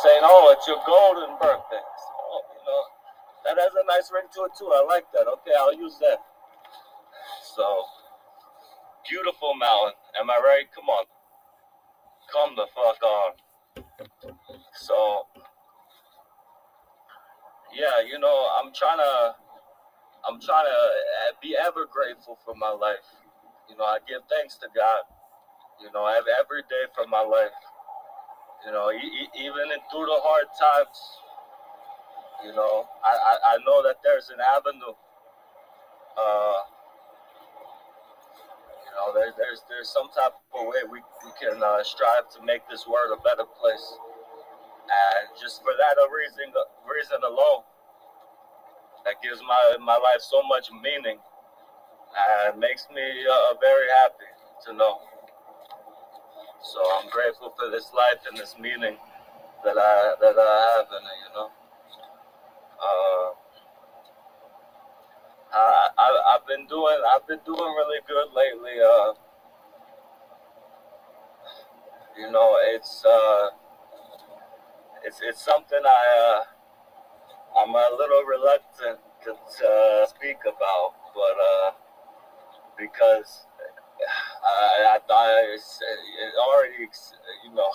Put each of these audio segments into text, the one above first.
saying, "Oh, it's your golden birthday." So, oh, you know, that has a nice ring to it too. I like that. Okay, I'll use that. So, beautiful mountain. Am I right? Come on. Come the fuck on. So, yeah, you know, I'm trying to be ever grateful for my life. You know, I give thanks to God. You know, every day for my life. You know, even through the hard times. You know, I know that there's an avenue. You know, there's some type of way we can strive to make this world a better place. And just for that reason alone, that gives my life so much meaning and makes me very happy to know. So I'm grateful for this life and this meaning that I have in it, you know. I've been doing really good lately. You know, it's something I'm a little reluctant to speak about, but because I thought it already, you know,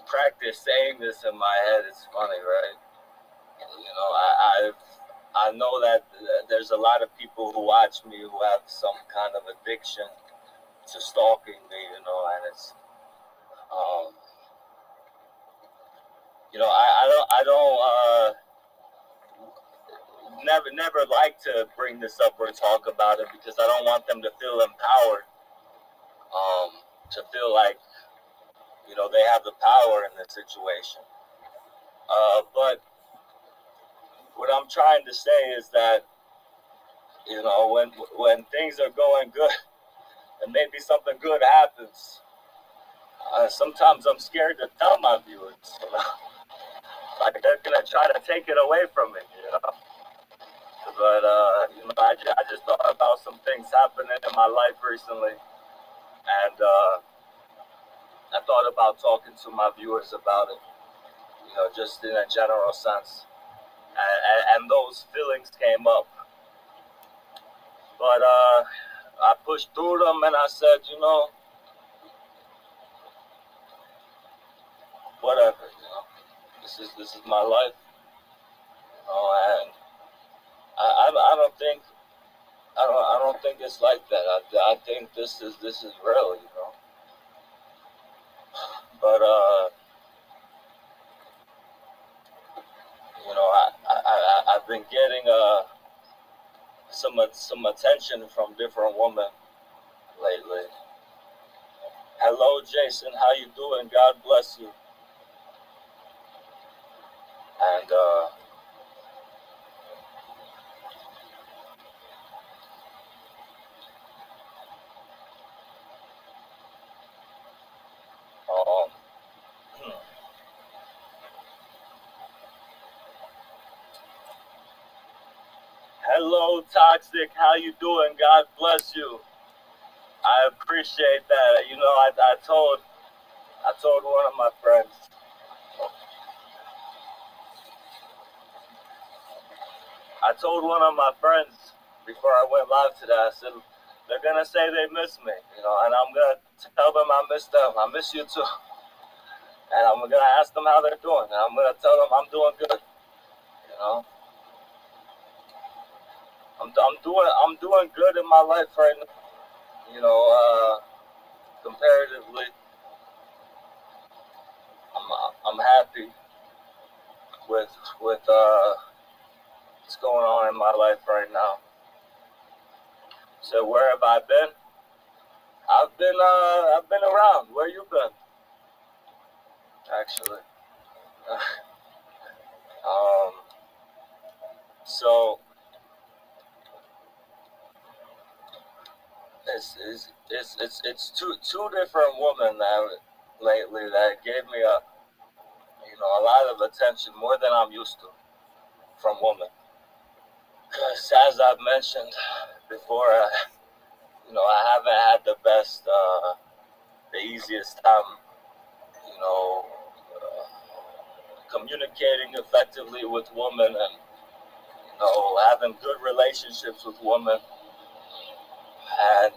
practice saying this in my head. It's funny, right? You know, I know that there's a lot of people who watch me who have some kind of addiction to stalking me, you know, and it's, you know, I don't never like to bring this up or talk about it because I don't want them to feel empowered, to feel like, you know, they have the power in this situation. But what I'm trying to say is that, you know, when things are going good and maybe something good happens, sometimes I'm scared to tell my viewers, you know, like they're gonna try to take it away from me, you know. But you know, I just thought about some things happening in my life recently, and I thought about talking to my viewers about it, you know, just in a general sense, and those feelings came up. But I pushed through them, and I said, you know, whatever, you know, this is my life, you know, and I don't think it's like that. I think this is real, you know. But you know, I've been getting some attention from different women lately. Hello, Jason. How you doing? God bless you. And um, hello, Toxic. How you doing? God bless you. I appreciate that. You know, I told one of my friends. I told one of my friends before I went live today. I said they're gonna say they miss me, you know, and I'm gonna tell them I miss them. I miss you too, and I'm gonna ask them how they're doing, and I'm gonna tell them I'm doing good. You know, I'm doing good in my life right now. You know, comparatively, I'm happy with what's going on in my life right now. So where have I been? I've been around. Where you been? Actually, so it's two different women that lately that gave me a lot of attention, more than I'm used to from women. Because as I've mentioned before, I haven't had the best, the easiest time, you know, communicating effectively with women and, you know, having good relationships with women. And,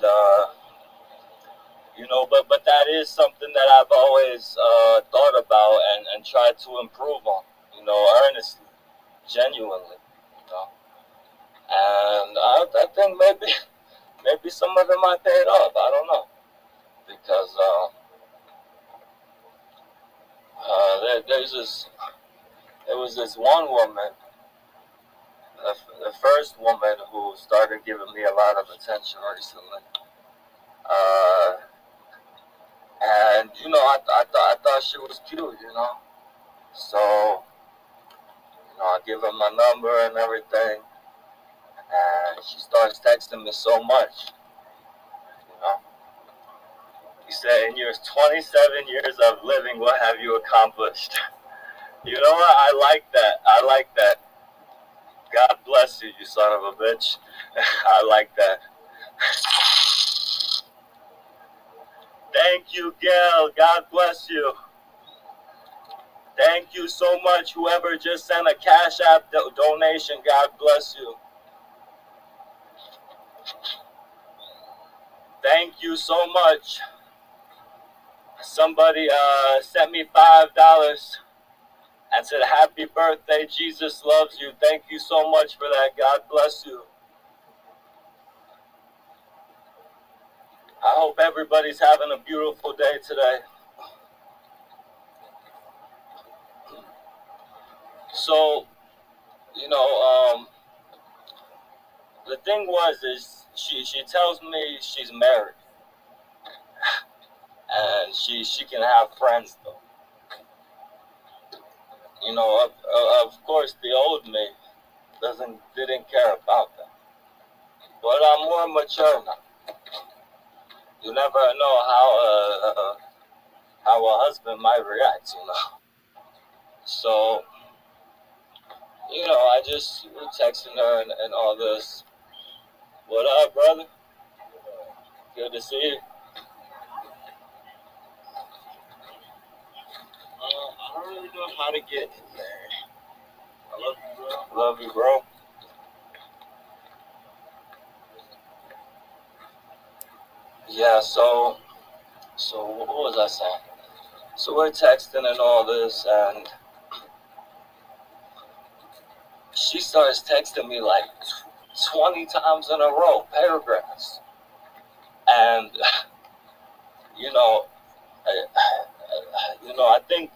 you know, but that is something that I've always thought about and tried to improve on, you know, earnestly, genuinely, you know. And I think maybe some of it might pay it off. I don't know, because there was this one woman, the first woman who started giving me a lot of attention recently. And you know, I thought she was cute, you know. So, you know, I give her my number and everything, and she starts texting me so much, you know. He said, "In your 27 years of living, what have you accomplished?" You know what? I like that. I like that. God bless you, you son of a bitch. I like that. Thank you, Gail. God bless you. Thank you so much. Whoever just sent a Cash App donation, God bless you. Thank you so much. Somebody sent me $5 and said, "Happy birthday, Jesus loves you." Thank you so much for that. God bless you. I hope everybody's having a beautiful day today. So, you know, the thing is she tells me she's married and she can have friends though. You know, of course, the old me didn't care about that. But I'm more mature now. You never know how a husband might react, you know. So, you know, I just texting her and all this. "What up, brother? Good to see you." I don't really know how to get in there. I love you, bro. Love you, bro. Yeah, so what was I saying? So we're texting and all this, and she starts texting me like 20 times in a row, paragraphs. And, you know, I think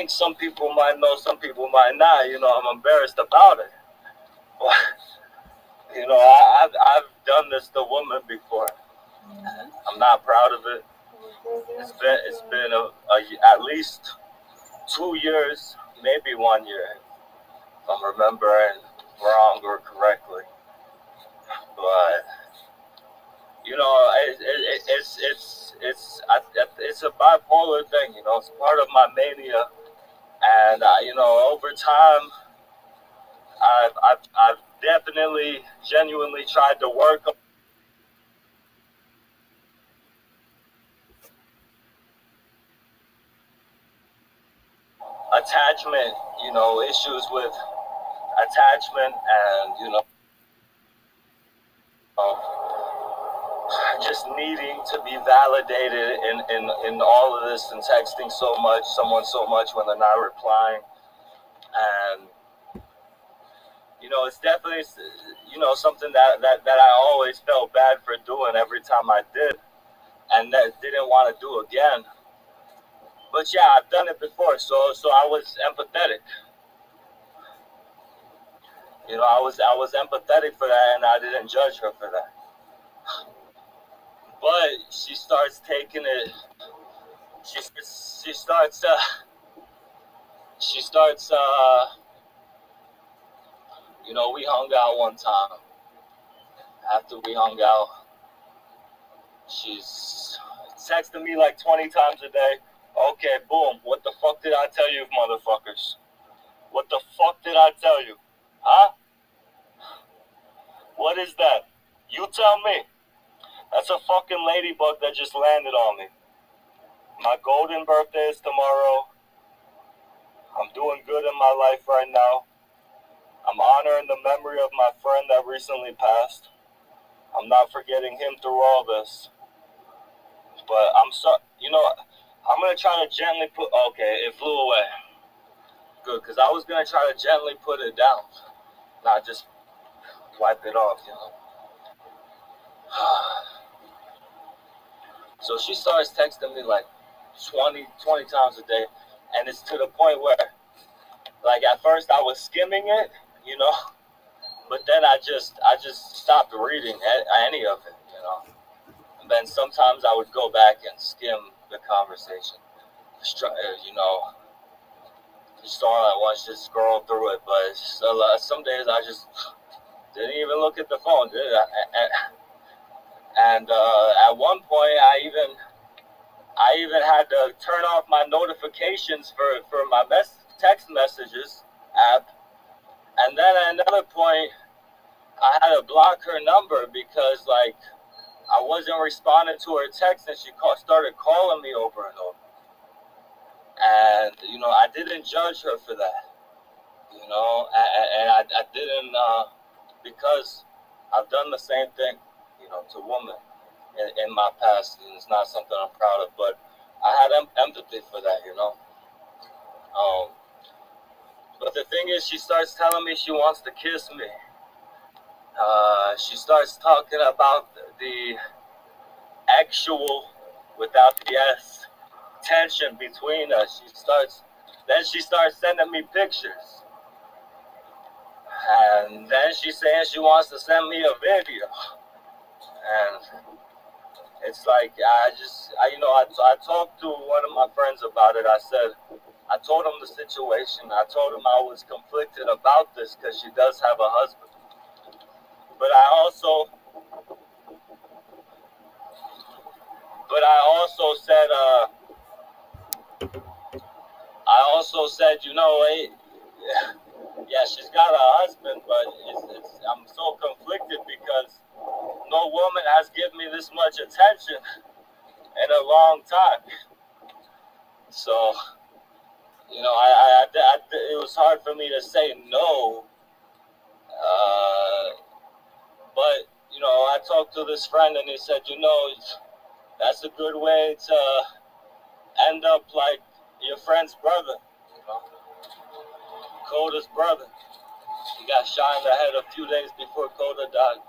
some people might know, some people might not. You know, I'm embarrassed about it. But, you know, I've done this to women before. I'm not proud of it. It's been at least 2 years, maybe 1 year, if I'm remembering wrong or correctly. But you know, it's a bipolar thing. You know, it's part of my mania, and you know, over time, I've definitely, genuinely tried to work on attachment. You know, issues with attachment, and you know, just needing to be validated in all of this and texting someone so much when they're not replying. And you know, it's definitely, you know, something that I always felt bad for doing every time I did, and that didn't want to do again. But yeah, I've done it before, so I was empathetic. You know, I was empathetic for that, and I didn't judge her for that. But she starts taking it. She starts. You know, we hung out one time. After we hung out, she's texting me like 20 times a day. "Okay, boom. What the fuck did I tell you, motherfuckers? What the fuck did I tell you? Huh? What is that? You tell me. That's a fucking ladybug that just landed on me. My golden birthday is tomorrow. I'm doing good in my life right now. I'm honoring the memory of my friend that recently passed. I'm not forgetting him through all this. But I'm sorry, I'm going to try to gently put, okay, it flew away. Good, because I was going to try to gently put it down. Not just wipe it off, So she starts texting me like 20 times a day. And it's to the point where, like, at first I was skimming it, but then I just stopped reading any of it, And then sometimes I would go back and skim the conversation, just all at once, just scroll through it. But some days I just didn't even look at the phone, did I? And at one point, I even had to turn off my notifications for my text messages app. And then at another point, I had to block her number because, like, I wasn't responding to her text, and she started calling me over and over. And, I didn't judge her for that, and I didn't, because I've done the same thing, to women in my past, and it's not something I'm proud of, but I had empathy for that, But the thing is, she starts telling me she wants to kiss me. She starts talking about the actual, without the S, tension between us. Then she starts sending me pictures. And then she's saying she wants to send me a video. And it's like, I talked to one of my friends about it. I told him the situation. I told him I was conflicted about this because she does have a husband. But I also said, yeah, she's got a husband, but I'm so conflicted because no woman has given me this much attention in a long time. So, it was hard for me to say no. But, I talked to this friend and he said, that's a good way to end up like your friend's brother, Coda's brother. He got shot in the head a few days before Coda died.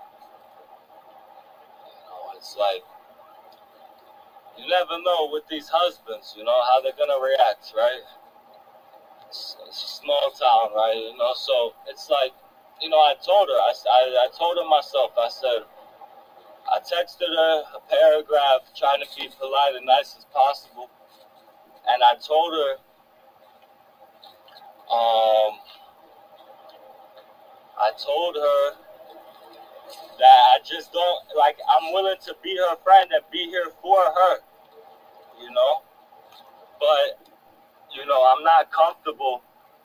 It's like, you never know with these husbands, how they're going to react, right? It's a small town, right? So it's like, I told her, I told her myself, I said, I texted her a paragraph trying to be polite and nice as possible. And I told her, that I just don't, like, I'm willing to be her friend and be here for her, But, I'm not comfortable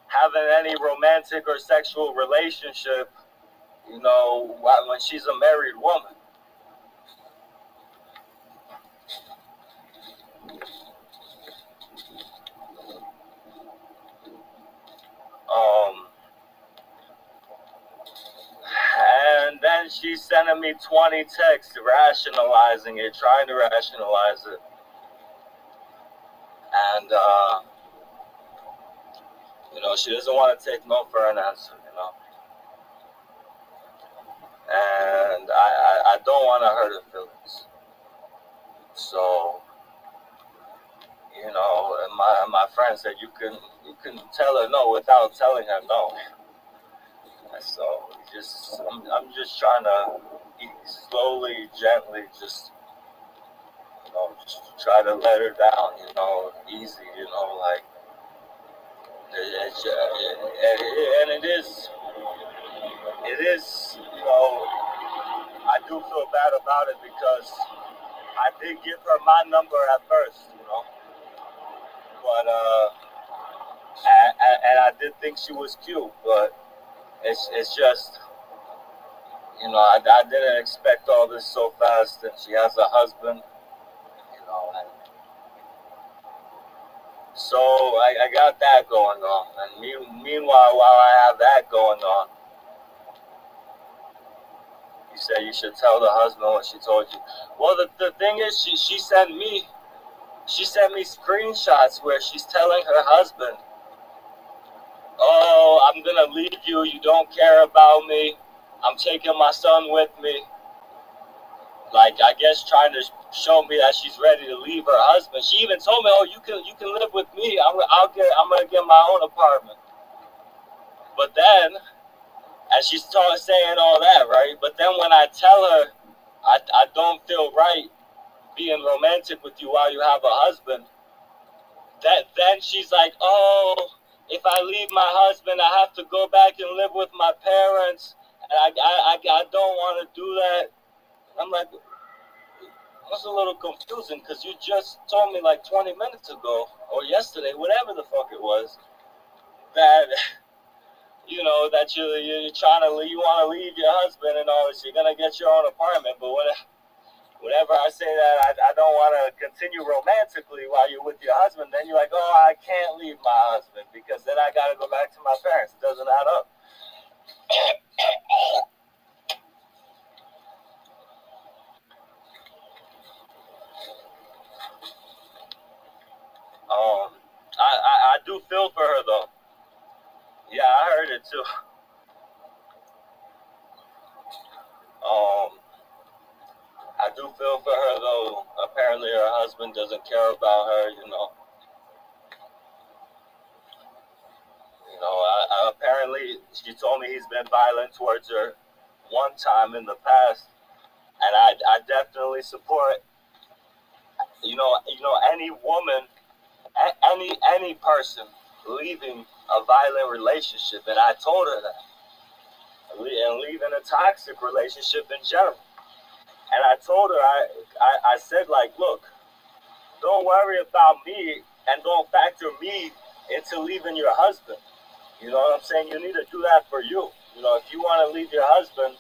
having any romantic or sexual relationship, when she's a married woman. And then she's sending me 20 texts rationalizing it, trying to rationalize it. And, she doesn't want to take no for an answer, And I don't want to hurt her feelings. So, and my friend said, you can tell her no without telling her no. So I'm just trying to slowly, gently, just try to let her down, easy, like, and it is, I do feel bad about it because I did give her my number at first, but, and I did think she was cute, but it's just, I didn't expect all this so fast, and she has a husband, So I got that going on. And meanwhile, while I have that going on, you said you should tell the husband what she told you. Well, the thing is, she sent me screenshots where she's telling her husband, "Oh, I'm gonna leave you. You don't care about me. I'm taking my son with me." Like, I guess trying to show me that she's ready to leave her husband. She even told me, "Oh, you can live with me. I'm gonna get my own apartment." But then, and she's saying all that, right? But then when I tell her I don't feel right being romantic with you while you have a husband, then she's like, "Oh, if I leave my husband, I have to go back and live with my parents, and I don't want to do that." I'm like, that's a little confusing, because you just told me like 20 minutes ago, or yesterday, whatever the fuck it was, that that you're trying to you want to leave your husband and all this. You're gonna get your own apartment, but whenever I say that I don't want to continue romantically while you're with your husband, then you're like, "Oh, I can't leave my husband because then I gotta go back to my parents." It doesn't add up. I do feel for her though. Yeah, I heard it too. I do feel for her though. Apparently, her husband doesn't care about her. Apparently, she told me he's been violent towards her one time in the past, and I definitely support. Any woman, any person leaving a violent relationship, and I told her that, and leaving a toxic relationship in general. And I told her, I said, like, "Look, don't worry about me, and don't factor me into leaving your husband. You know what I'm saying? You need to do that for you. If you want to leave your husband,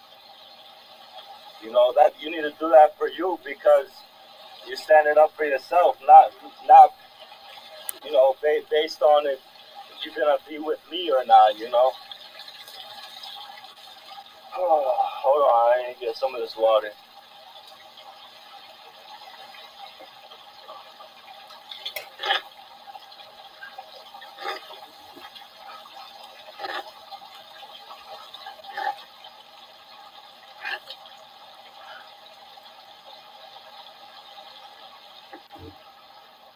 that you need to do that for you, because you're standing up for yourself, not based on if you're gonna be with me or not. Oh, hold on, I need to get some of this water.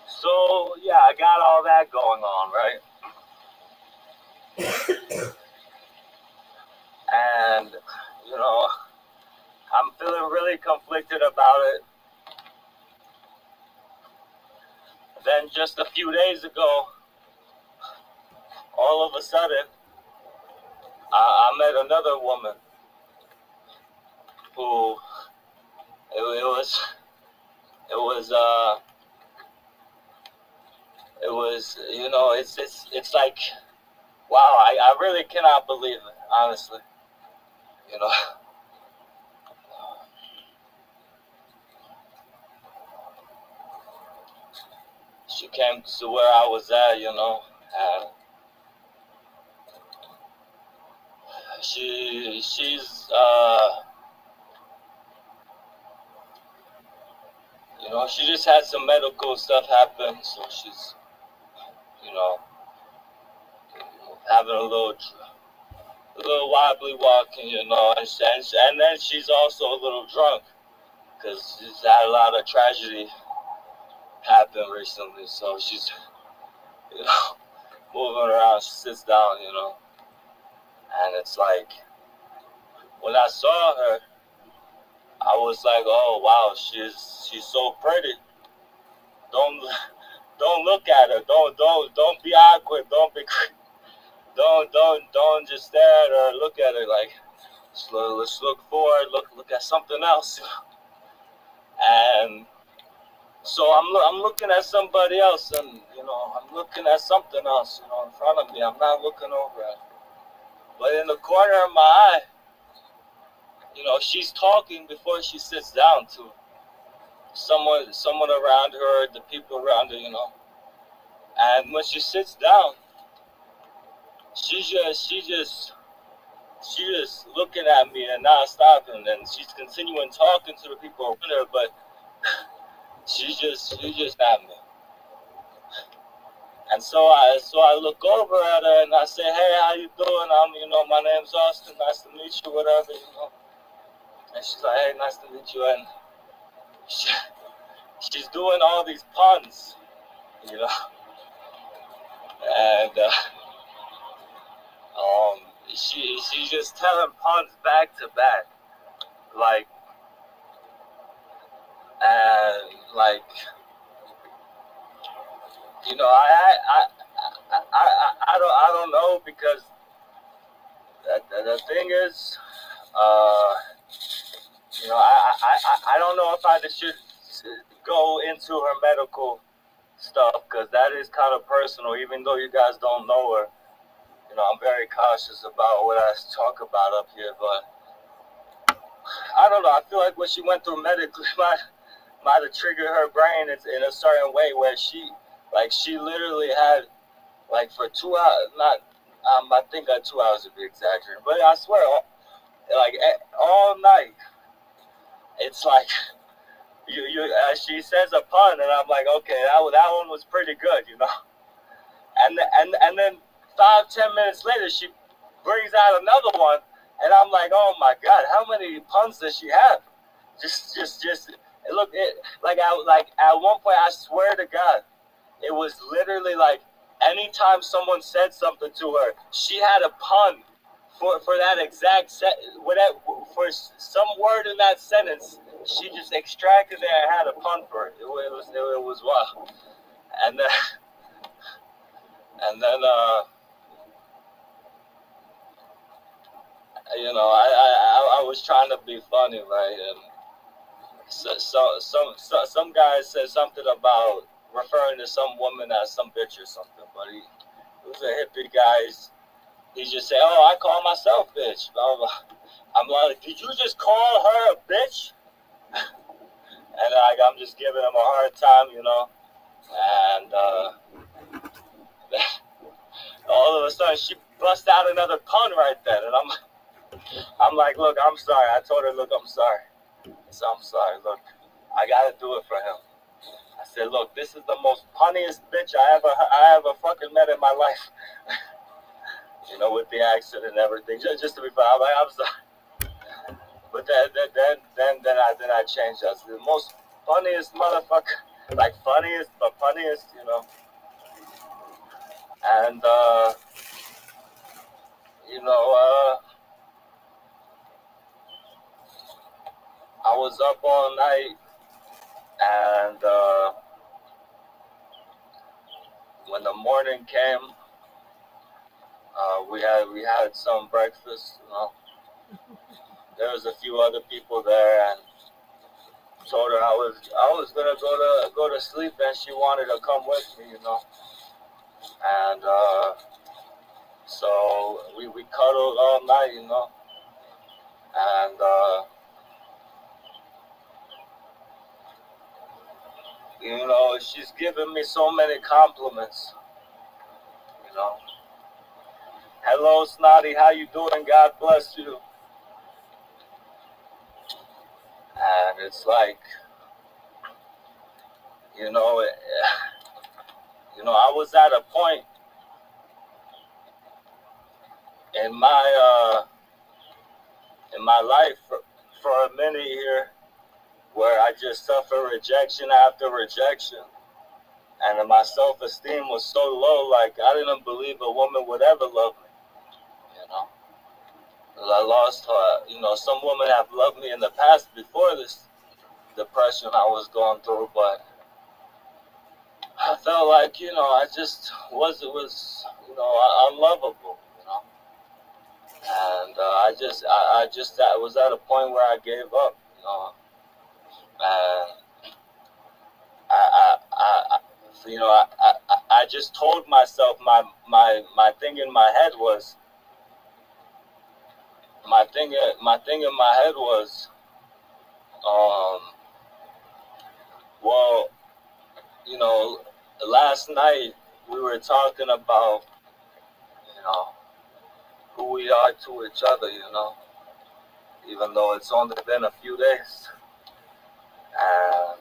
So yeah, I got all that going on, right? And I'm feeling really conflicted about it. Then just a few days ago, all of a sudden, I met another woman who it was it's like, wow, I really cannot believe it, honestly. you know she came to where I was at, and she's she just had some medical stuff happen, so she's you know having a little wobbly walking, and then she's also a little drunk, because she's had a lot of tragedy happen recently, so she's you know moving around. She sits down, and it's like, when I saw her, I was like, "Oh wow, she's so pretty. Don't don't look at her. Don't be awkward. Don't just stare at her. Look at her like, let's look forward. Look at something else." And so I'm looking at somebody else, and I'm looking at something else, in front of me. I'm not looking over at her. But in the corner of my eye, she's talking before she sits down to someone around her, the people around her, And when she sits down, she's just looking at me and not stopping, and she's continuing talking to the people around her, but she's just at me. And so I look over at her and I say, hey, how you doing? My name's Austin. Nice to meet you, whatever, And she's like, hey, nice to meet you. And she's doing all these puns, and she's just telling puns back to back, I don't know, because the thing is, I don't know if I should go into her medical stuff, because that is kind of personal. Even though you guys don't know her, I'm very cautious about what I talk about up here. But I don't know. I feel like what she went through medically might have triggered her brain in a certain way, where she literally had, for 2 hours, I think 2 hours would be exaggerating, but I swear, all night, it's like, she says a pun, and I'm like, okay, that one was pretty good, and then 5-10 minutes later, she brings out another one, and I'm like, oh my God, how many puns does she have? Just look, at one point, I swear to God, it was literally like, anytime someone said something to her, she had a pun for that exact for some word in that sentence. She just extracted it and had a pun for it. It was wild. And then I was trying to be funny, right? And some guy said something about referring to some woman as some bitch or something, but he was a hippie guy. He just said, oh, I call myself bitch. Blah, blah, blah. I'm like, did you just call her a bitch? And I'm just giving him a hard time, and all of a sudden she bust out another pun right then, and I'm like, look, I'm sorry. I told her, look, I'm sorry. So I'm sorry. Look, I gotta do it for him. I said, look, this is the most punniest bitch I ever fucking met in my life. With the accent and everything. Just to be fair, I'm like, I'm sorry. But then I changed that. The most funniest motherfucker, funniest, but punniest, And I was up all night, and when the morning came, we had some breakfast. There was a few other people there, and told her I was gonna go to sleep, and she wanted to come with me, And so we cuddled all night, and she's given me so many compliments, Hello, Snotty, how you doing? God bless you. And it's like, I was at a point in my life for a minute here where I just suffered rejection after rejection, and my self-esteem was so low, I didn't believe a woman would ever love me, I lost her. Some women have loved me in the past before this depression I was going through, but I felt like, I just was unlovable, and I was at a point where I gave up, and I just told myself my thing in my head was well, last night we were talking about, you know, who we are to each other, you know, even though it's only been a few days. And,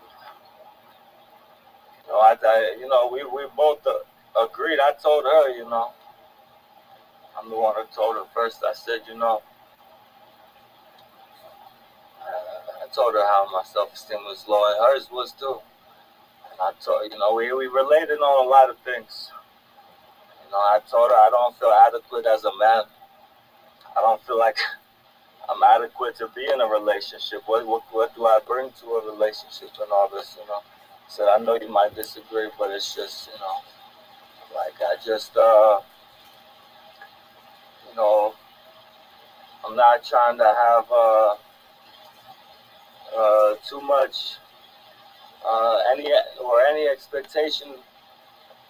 you know, we both agreed. I told her, you know, I'm the one who told her first. I said, you know, I told her how my self-esteem was low, and hers was too. And I told, you know, we related on a lot of things. You know, I told her I don't feel adequate as a man. I don't feel like I'm adequate to be in a relationship. What do I bring to a relationship and all this, you know? So I know you might disagree, but it's just, you know, like I just, you know, I'm not trying to have too much any expectation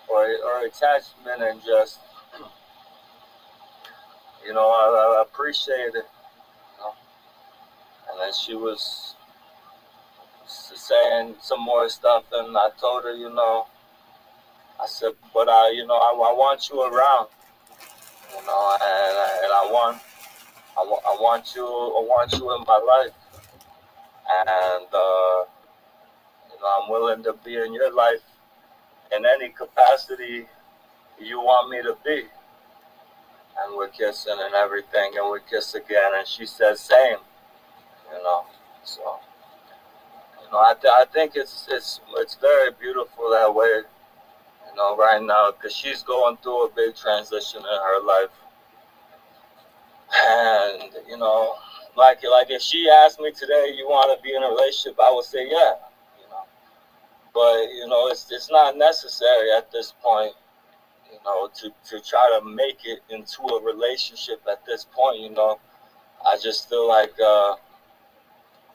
or attachment, and just, you know, I appreciate it. You know? And then she was saying some more stuff, and I told her, you know, I said, but you know, I want you around, you know, and I want you in my life, and you know, I'm willing to be in your life in any capacity you want me to be. And we're kissing and everything, and we kiss again, and she says same, you know. So, you know, I think it's very beautiful that way, you know, right now, because she's going through a big transition in her life. And, you know, like if she asked me today, you want to be in a relationship, I would say yeah, you know. But, you know, it's not necessary at this point, you know, to try to make it into a relationship at this point, you know. I just feel like, you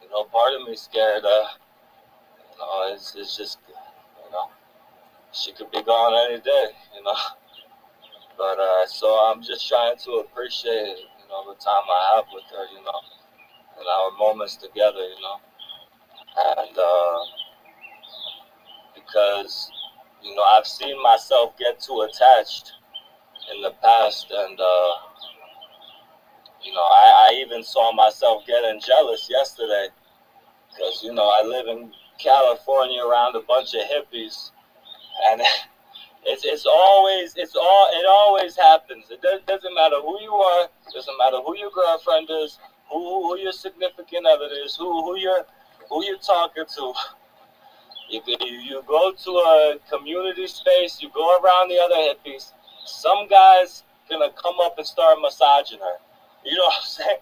know, part of me scared, you know, it's just, you know, she could be gone any day, you know. But, so I'm just trying to appreciate, you know, the time I have with her, you know, and our moments together, you know. And, because, you know, I've seen myself get too attached in the past, and, you know, I even saw myself getting jealous yesterday, because, you know, I live in California around a bunch of hippies, and it always happens. It doesn't matter who you are, doesn't matter who your girlfriend is, who your significant other is, who you're talking to. You go to a community space, you go around the other hippies, some guy's gonna come up and start massaging her. You know what I'm saying?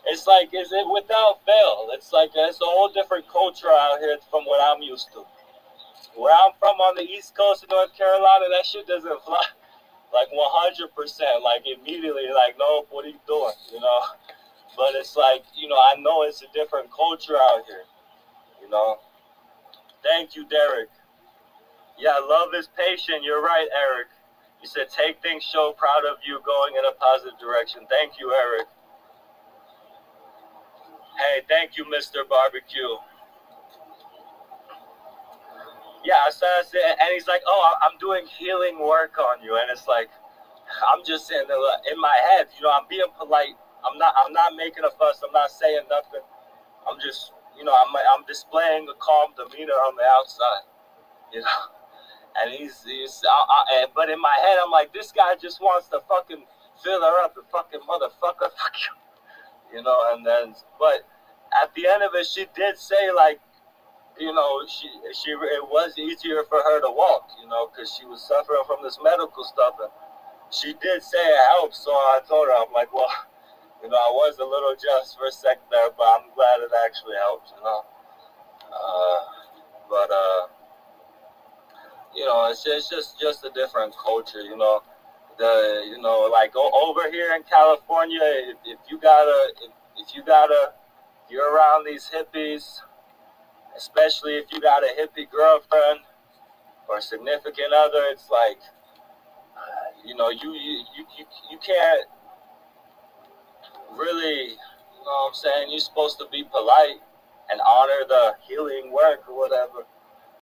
It's like, is it without fail? It's like, it's a whole different culture out here from what I'm used to. Where I'm from on the East Coast of North Carolina, that shit doesn't fly like 100%, like immediately, like, nope, what are you doing, you know? But it's like, you know, I know it's a different culture out here, you know? Thank you, Derek. Yeah, love is patient. You're right, Eric. You said, take things, show proud of you, going in a positive direction. Thank you, Eric. Hey, thank you, Mr. Barbecue. Yeah, so I said, and he's like, oh, I'm doing healing work on you. And it's like, I'm just in my head, you know, I'm being polite. I'm not making a fuss. I'm not saying nothing. I'm just, you know, I'm displaying a calm demeanor on the outside, you know. And but in my head, I'm like, this guy just wants to fucking fill her up, the fucking motherfucker, fuck you, you know. And then, but at the end of it, she did say, like, you know, it was easier for her to walk, you know, because she was suffering from this medical stuff, and she did say it helped. So I told her, I'm like, well, you know, I was a little jealous for a second there, but I'm glad it actually helped, you know. But you know, it's just a different culture, you know. You know, like over here in California, if you're around these hippies, especially if you got a hippie girlfriend or significant other, it's like, you know, you can't really, you know what I'm saying? You're supposed to be polite and honor the healing work or whatever.